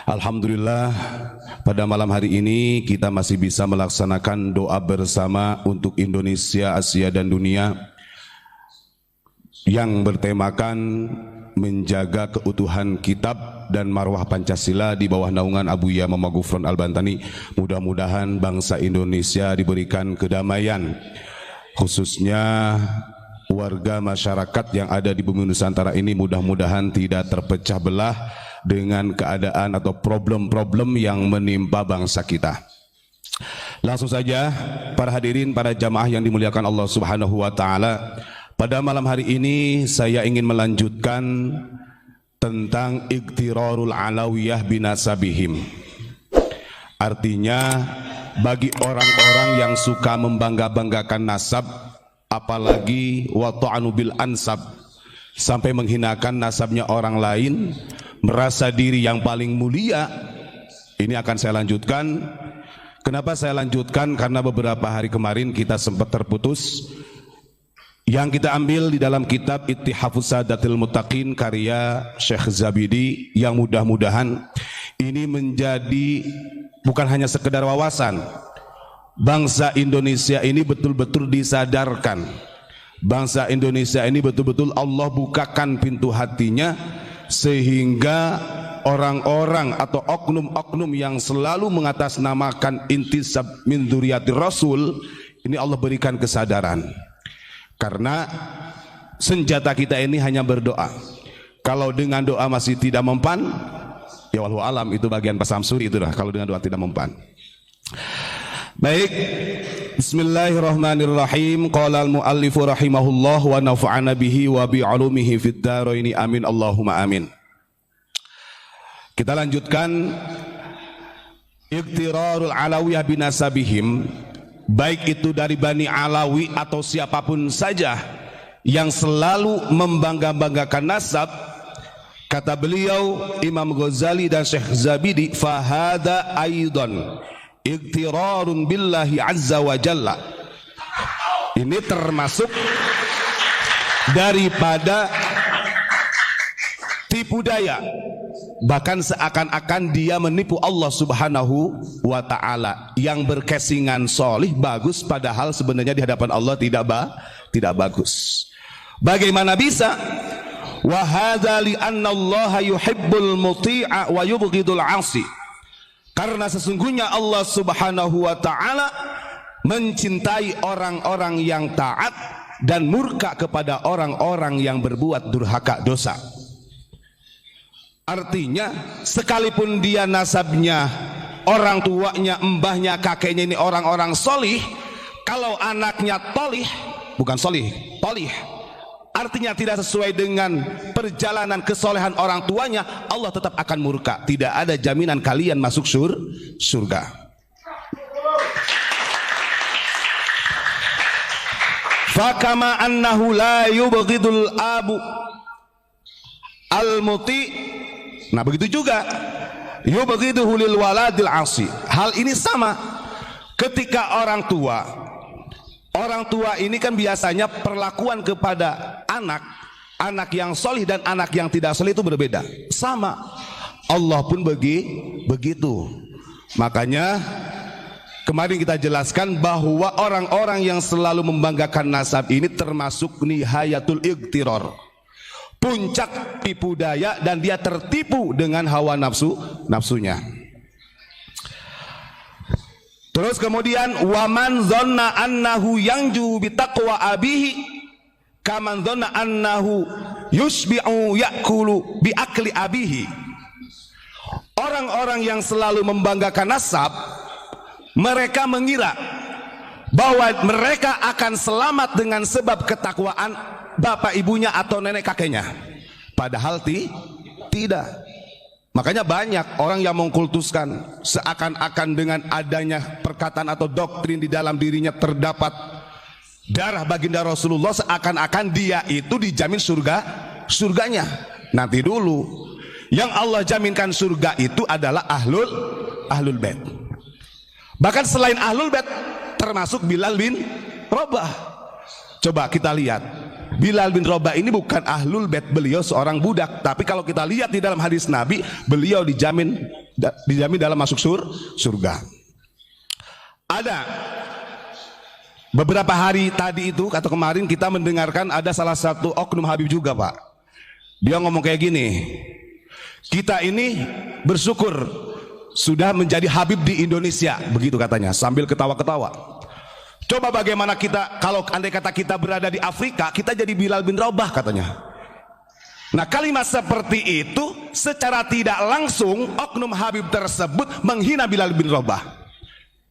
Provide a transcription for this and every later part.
Alhamdulillah, pada malam hari ini kita masih bisa melaksanakan doa bersama untuk Indonesia, Asia dan dunia yang bertemakan menjaga keutuhan kitab dan marwah Pancasila di bawah naungan Abuya Muhammad Gufron Al-Bantani. Mudah-mudahan bangsa Indonesia diberikan kedamaian, khususnya warga masyarakat yang ada di bumi Nusantara ini mudah-mudahan tidak terpecah belah dengan keadaan atau problem-problem yang menimpa bangsa kita. Langsung saja para hadirin, para jamaah yang dimuliakan Allah Subhanahu wa taala, pada malam hari ini saya ingin melanjutkan tentang Iqtirarul Alawiyah binasabihim. Artinya bagi orang-orang yang suka membangga-banggakan nasab, apalagi wa ta'anu bil ansab, sampai menghinakan nasabnya orang lain, merasa diri yang paling mulia. Ini akan saya lanjutkan. Kenapa saya lanjutkan? Karena beberapa hari kemarin kita sempat terputus. Yang kita ambil di dalam kitab Ittihafus Sadatil Muttaqin karya Syekh Zabidi, yang mudah-mudahan ini menjadi bukan hanya sekedar wawasan. Bangsa Indonesia ini betul-betul disadarkan. Bangsa Indonesia ini betul-betul Allah bukakan pintu hatinya, sehingga orang-orang atau oknum-oknum yang selalu mengatasnamakan intisab min dzurriyyatir Rasul, ini Allah berikan kesadaran. Karena senjata kita ini hanya berdoa. Kalau dengan doa masih tidak mempan, ya wallahu alam, itu bagian Pak Samsuri itu dah, kalau dengan doa tidak mempan. Baik, bismillahirrahmanirrahim. Qala al-muallifu rahimahullah wa nafa'ana bihi wa bi'ulumihi fid dharaini amin Allahumma amin. Kita lanjutkan Iqtirarul Alawiyah binasabihim, baik itu dari Bani Alawi atau siapapun saja yang selalu membangga-banggakan nasab. Kata beliau Imam Ghazali dan Syekh Zabidi, fahada aidan Iqtirarun billahi azza wa jalla. Ini termasuk daripada tipu daya, bahkan seakan-akan dia menipu Allah Subhanahu wa ta'ala, yang berkesingan solih bagus, padahal sebenarnya di hadapan Allah tidak bagus. Bagaimana bisa? Wa hadza li anna Allah yuhibbul muti'a wa yubghidul 'asi. Karena sesungguhnya Allah Subhanahu wa ta'ala mencintai orang-orang yang taat dan murka kepada orang-orang yang berbuat durhaka, dosa. Artinya sekalipun dia nasabnya, orang tuanya, mbahnya, kakeknya ini orang-orang solih, kalau anaknya tolih, bukan solih, tolih, artinya tidak sesuai dengan perjalanan kesolehan orang tuanya, Allah tetap akan murka. Tidak ada jaminan kalian masuk surga. Fakama annahu la yubghidul abu al-muti. Nah begitu juga yubghiduhu lil waladil asi. Hal ini sama ketika orang tua ini kan biasanya perlakuan kepada anak yang solih dan anak yang tidak solih itu berbeda. Sama, Allah pun begitu. Makanya kemarin kita jelaskan bahwa orang-orang yang selalu membanggakan nasab ini termasuk nihayatul iqtirar, puncak tipu daya, dan dia tertipu dengan hawa nafsunya. Terus kemudian waman dhanna annahu yanju bitaqwa abihi kaman dhanna annahu yusbi'u ya'kulu biakli abihi. Orang-orang yang selalu membanggakan nasab, mereka mengira bahwa mereka akan selamat dengan sebab ketakwaan bapak ibunya atau nenek kakeknya, padahal tidak. Makanya banyak orang yang mengkultuskan seakan-akan dengan adanya perkataan atau doktrin di dalam dirinya terdapat darah baginda Rasulullah, seakan-akan dia itu dijamin surganya. Nanti dulu, yang Allah jaminkan surga itu adalah ahlul bait. Bahkan selain ahlul bait termasuk Bilal bin Rabah. Coba kita lihat, Bilal bin Rabah ini bukan ahlul bait, beliau seorang budak, tapi kalau kita lihat di dalam hadis Nabi, beliau dijamin dijamin dalam masuk surga. Ada beberapa hari tadi itu atau kemarin kita mendengarkan ada salah satu oknum Habib juga, Pak. Dia ngomong kayak gini, kita ini bersyukur sudah menjadi Habib di Indonesia, begitu katanya sambil ketawa-ketawa. Coba bagaimana kita kalau andai kata kita berada di Afrika, kita jadi Bilal bin Rabah katanya. Nah, kalimat seperti itu secara tidak langsung oknum Habib tersebut menghina Bilal bin Rabah,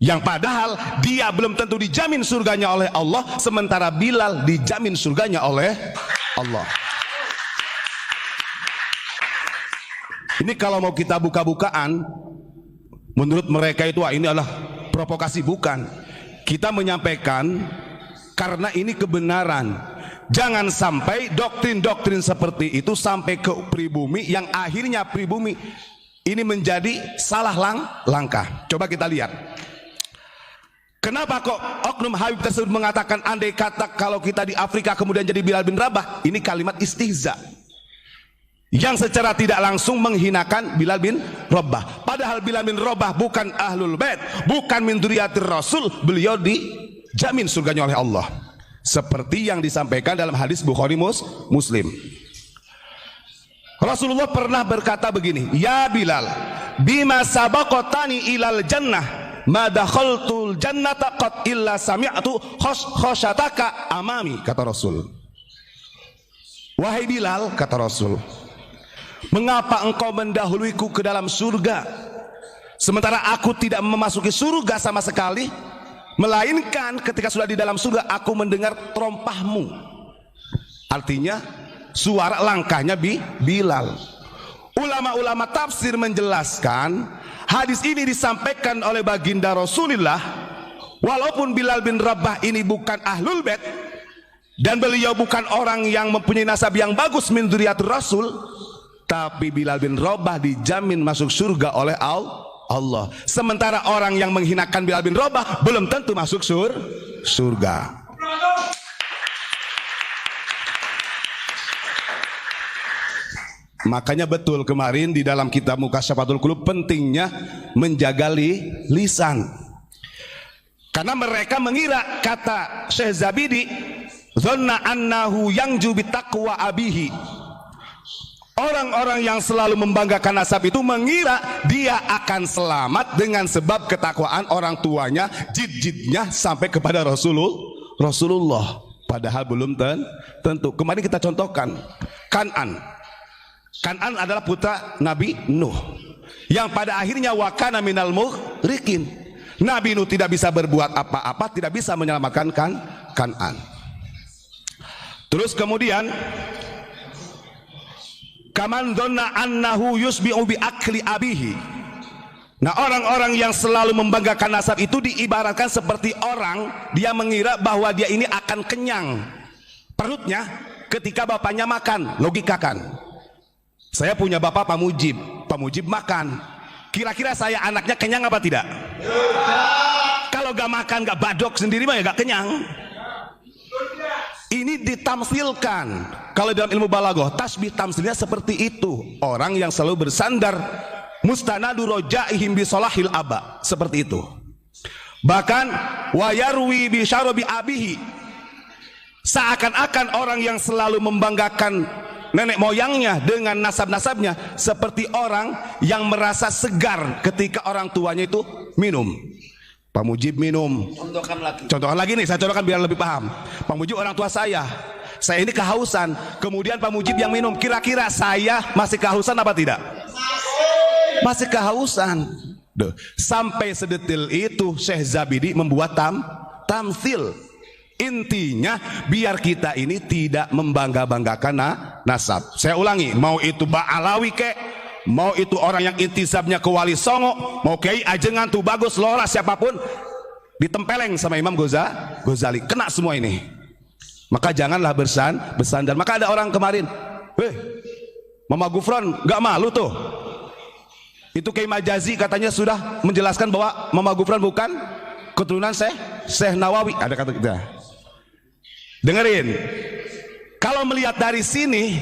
yang padahal dia belum tentu dijamin surganya oleh Allah, sementara Bilal dijamin surganya oleh Allah. Ini kalau mau kita buka-bukaan, menurut mereka itu ini adalah provokasi, bukan. Kita menyampaikan karena ini kebenaran. Jangan sampai doktrin-doktrin seperti itu sampai ke pribumi, yang akhirnya pribumi ini menjadi salah langkah. Coba kita lihat. Kenapa kok oknum Habib tersebut mengatakan andai kata kalau kita di Afrika kemudian jadi Bilal bin Rabah? Ini kalimat istihza yang secara tidak langsung menghinakan Bilal bin Rabah. Padahal Bilal bin Rabah bukan ahlul bait, bukan min dzurriyyatir Rasul. Beliau dijamin surganya oleh Allah, seperti yang disampaikan dalam hadis Bukhari Muslim. Rasulullah pernah berkata begini, ya Bilal, bima sabaqatani ilal jannah ma dakhaltul jannata qad illa sami'tu khosyataka amami, kata Rasul. Wahai Bilal, kata Rasul, mengapa engkau mendahuluiku ke dalam surga, sementara aku tidak memasuki surga sama sekali, melainkan ketika sudah di dalam surga aku mendengar terompahmu. Artinya suara langkahnya Bilal. Ulama-ulama tafsir menjelaskan hadis ini disampaikan oleh baginda Rasulullah, walaupun Bilal bin Rabah ini bukan ahlul bait dan beliau bukan orang yang mempunyai nasab yang bagus min dzurriyyatir Rasul, tapi Bilal bin Rabah dijamin masuk surga oleh Allah. Sementara orang yang menghinakan Bilal bin Rabah belum tentu masuk surga. Makanya betul kemarin di dalam kitab Mukasyafatul Qulub pentingnya menjaga lisan. Karena mereka mengira, kata Syekh Zabidi, "Dhanna annahu yanju bitaqwa abihi." Orang-orang yang selalu membanggakan nasab itu mengira dia akan selamat dengan sebab ketakwaan orang tuanya, jid-jidnya sampai kepada Rasulullah. Padahal belum tentu. Kemarin kita contohkan Kan'an adalah putra Nabi Nuh, yang pada akhirnya wakana minal mughriqin. Nabi Nuh tidak bisa berbuat apa-apa, tidak bisa menyelamatkan Kan'an. Terus kemudian kaman dhanna annahu yusbi'u bi akli abihi. Nah, orang-orang yang selalu membanggakan nasab itu diibaratkan seperti orang dia mengira bahwa dia ini akan kenyang perutnya ketika bapaknya makan. Logikakan, saya punya bapak Pak Mujib makan, kira-kira saya anaknya kenyang apa tidak? Kalau gak makan, gak badok sendiri mah ya gak kenyang. Ini ditamsilkan. Kalau dalam ilmu balaghah, tasbih tamsilnya seperti itu. Orang yang selalu bersandar mustanadu rojaihim bi solahil aba, seperti itu. Bahkan wayarwi bi syarabi abihi, seakan-akan orang yang selalu membanggakan nenek moyangnya dengan nasab-nasabnya seperti orang yang merasa segar ketika orang tuanya itu minum. Pak Mujib minum. Contohkan lagi nih, saya contohkan biar lebih paham. Pak Mujib orang tua saya ini kehausan, kemudian Pak Mujib yang minum, kira-kira saya masih kehausan apa tidak? Masih kehausan. Sampai sedetil itu Syekh Zabidi membuat tamsil. Intinya biar kita ini tidak membangga-banggakan nasab. Saya ulangi, mau itu Ba'alawi kek, mau itu orang yang intisabnya ke Wali Songo, mau Kiai Ajengan tuh bagus, lora siapapun, ditempeleng sama Imam Ghazali, kena semua ini. Maka janganlah bersandar. Maka ada orang kemarin, Mama Gufron gak malu tuh. Itu Kiai Majazi katanya sudah menjelaskan bahwa Mama Gufron bukan keturunan Syekh Nawawi. Ada kata kita. Dengerin, kalau melihat dari sini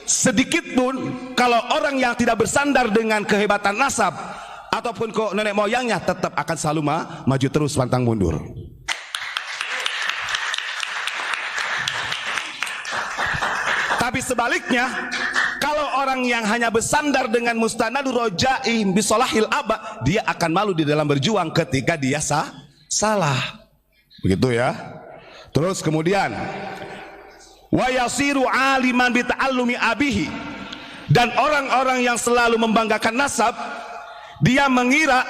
sedikit pun kalau orang yang tidak bersandar dengan kehebatan nasab ataupun ke nenek moyangnya tetap akan selalu maju terus pantang mundur. Tapi sebaliknya, kalau orang yang hanya bersandar dengan mustanadu roja'i bisolahil aba, dia akan malu di dalam berjuang ketika dia salah. Begitu ya. Terus kemudian wa yasiru aliman bi ta'allumi abihi, dan orang-orang yang selalu membanggakan nasab, dia mengira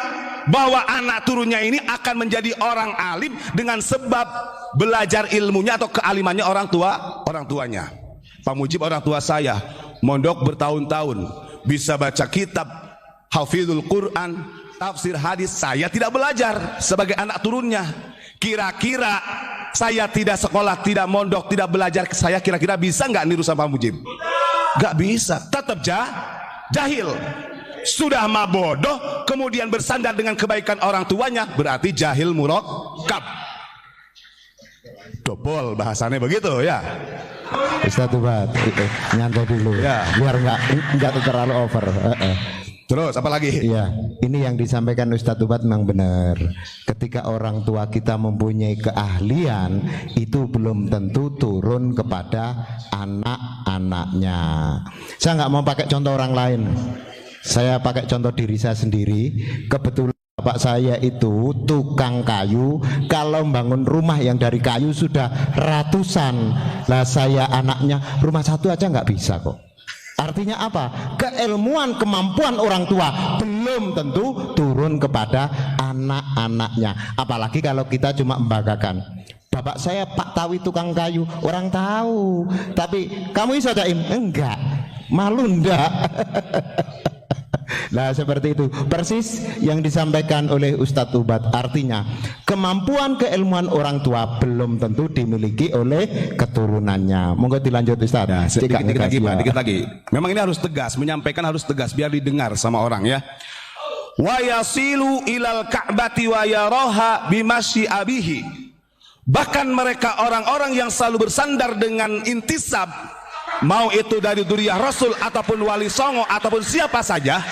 bahwa anak turunnya ini akan menjadi orang alim dengan sebab belajar ilmunya atau kealimannya orang tuanya. Pak Mujib orang tua saya mondok bertahun-tahun, bisa baca kitab, hafizul Quran, tafsir hadis. Saya tidak belajar sebagai anak turunnya. Kira-kira saya tidak sekolah, tidak mondok, tidak belajar, saya kira-kira bisa nggak niru sama Pak Mujib? Nggak bisa, tetap jahil. Sudah mah bodoh, kemudian bersandar dengan kebaikan orang tuanya, berarti jahil murakkab. Dobol bahasanya begitu ya. Ustaz Ubat, nyantai dulu ya, biar nggak terlalu over. Terus apa lagi? Iya, ini yang disampaikan Ustaz Ubat memang benar. Ketika orang tua kita mempunyai keahlian, itu belum tentu turun kepada anak-anaknya. Saya nggak mau pakai contoh orang lain, saya pakai contoh diri saya sendiri. Kebetulan bapak saya itu tukang kayu, kalau bangun rumah yang dari kayu sudah ratusan. Lah saya anaknya rumah satu aja nggak bisa kok. Artinya apa? Keilmuan, kemampuan orang tua belum tentu turun kepada anak-anaknya. Apalagi kalau kita cuma membanggakan, bapak saya Pak Tawi tukang kayu, orang tahu. Tapi kamu bisa Daim? Enggak, malu ndak? Nah seperti itu persis yang disampaikan oleh Ustadz Ubat. Artinya kemampuan keilmuan orang tua belum tentu dimiliki oleh keturunannya. Monggo dilanjut Ustadz. Ya, dikit lagi. Memang ini harus tegas, menyampaikan harus tegas biar didengar sama orang ya. Wa yasilu ilal ka'bati wa yaraha bimasyi abihi. Bahkan mereka orang-orang yang selalu bersandar dengan intisab, mau itu dari duriyah Rasul ataupun wali songo ataupun siapa saja,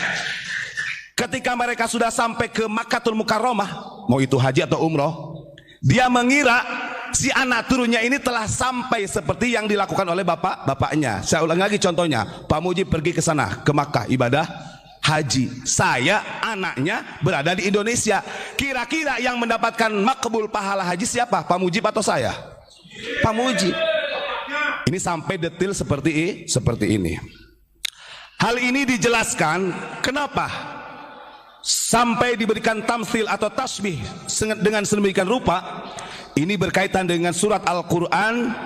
ketika mereka sudah sampai ke Makkatul Mukarramah, mau itu haji atau umroh, dia mengira si anak turunnya ini telah sampai seperti yang dilakukan oleh bapaknya. Saya ulang lagi contohnya, Pak Mujib pergi ke sana, ke Makkah ibadah haji, saya anaknya berada di Indonesia. Kira-kira yang mendapatkan makbul pahala haji siapa? Pak Mujib atau saya? Pak Mujib. Ini sampai detail seperti ini. Hal ini dijelaskan kenapa sampai diberikan tamsil atau tasbih dengan sedemikian rupa. Ini berkaitan dengan surat Al-Quran,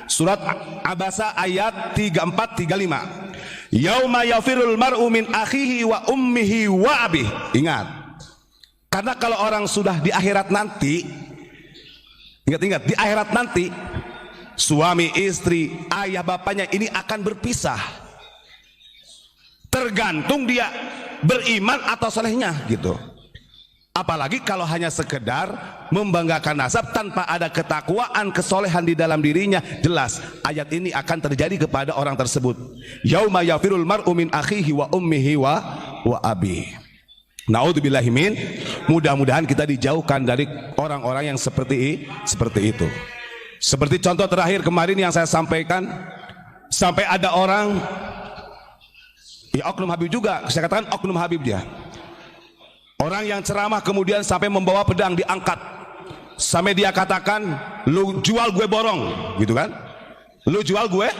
surat Abasa ayat 34-35. Yauma yafirul mar'u min akhihi wa ummihi wa abih. Ingat, karena kalau orang sudah di akhirat nanti, ingat di akhirat nanti, suami, istri, ayah, bapaknya ini akan berpisah. Tergantung dia beriman atau salehnya gitu. Apalagi kalau hanya sekedar membanggakan nasab tanpa ada ketakwaan, kesolehan di dalam dirinya, jelas ayat ini akan terjadi kepada orang tersebut. Yauma yafirul mar'u min akhihi wa ummihi wa abi. Naudzubillahi min. Mudah-mudahan kita dijauhkan dari orang-orang yang seperti itu. Seperti contoh terakhir kemarin yang saya sampaikan, sampai ada orang, ya oknum Habib juga, saya katakan oknum Habib dia. Orang yang ceramah kemudian sampai membawa pedang diangkat, sampai dia katakan, lu jual gue borong, gitu kan? Lu jual gue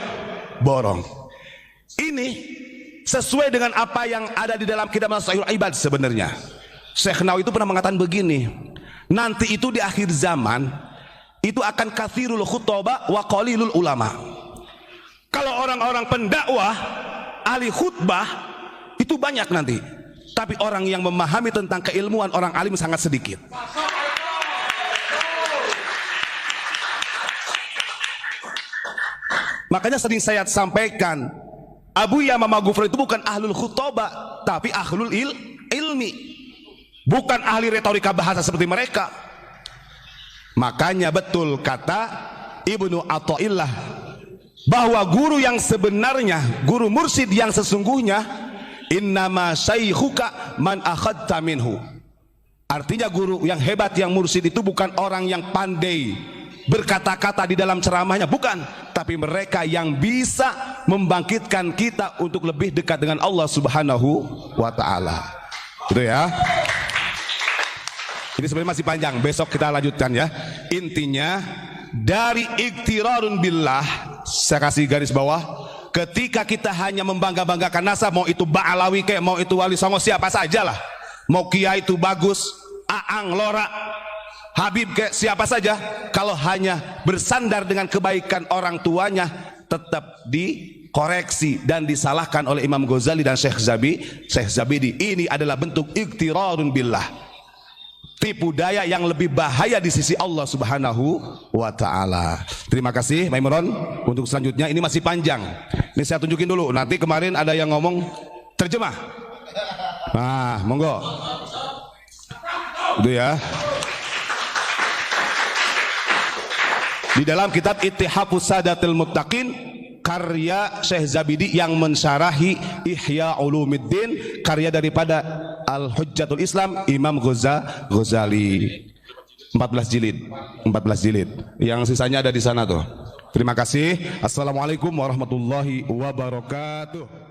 borong. Ini sesuai dengan apa yang ada di dalam kitab Sahihul Ibad sebenarnya. Syekh Nawawi itu pernah mengatakan begini, nanti itu di akhir zaman itu akan kathirul khutbah wa qalilul ulama. Kalau orang-orang pendakwah, ahli khutbah itu banyak nanti, tapi orang yang memahami tentang keilmuan orang alim sangat sedikit. Makanya sering saya sampaikan, Abu Yamamah Ghufran itu bukan ahlul khutbah, tapi ahlul ilmi, bukan ahli retorika bahasa seperti mereka. Makanya betul kata Ibnu Athaillah bahwa guru yang sebenarnya, guru mursyid yang sesungguhnya, innama syaikhuka man akhadta minhu. Artinya guru yang hebat, yang mursyid itu bukan orang yang pandai berkata-kata di dalam ceramahnya, bukan, tapi mereka yang bisa membangkitkan kita untuk lebih dekat dengan Allah Subhanahu wa taala. Gitu ya. Ini sebenarnya masih panjang, besok kita lanjutkan ya. Intinya dari iktirarun billah, saya kasih garis bawah, ketika kita hanya membangga-banggakan nasab, mau itu Ba'alawi kayak mau itu Wali Songo, siapa saja lah, mau kiai itu bagus, Aang, Lora, Habib kayak siapa saja, kalau hanya bersandar dengan kebaikan orang tuanya, tetap dikoreksi dan disalahkan oleh Imam Ghazali dan Syekh Zabidi. Ini adalah bentuk iktirarun billah, tipu daya yang lebih bahaya di sisi Allah Subhanahu wa taala. Terima kasih Maimron. Untuk selanjutnya ini masih panjang. Ini saya tunjukin dulu. Nanti kemarin ada yang ngomong terjemah. Nah, monggo. Itu ya. Di dalam kitab Ittihafus Sadatil Muttaqin, karya Syekh Zabidi yang mensyarahi Ihya Ulumuddin, karya daripada Al-Hujjatul Islam Imam Ghazali. 14 jilid. Yang sisanya ada di sana tuh. Terima kasih. Assalamualaikum warahmatullahi wabarakatuh.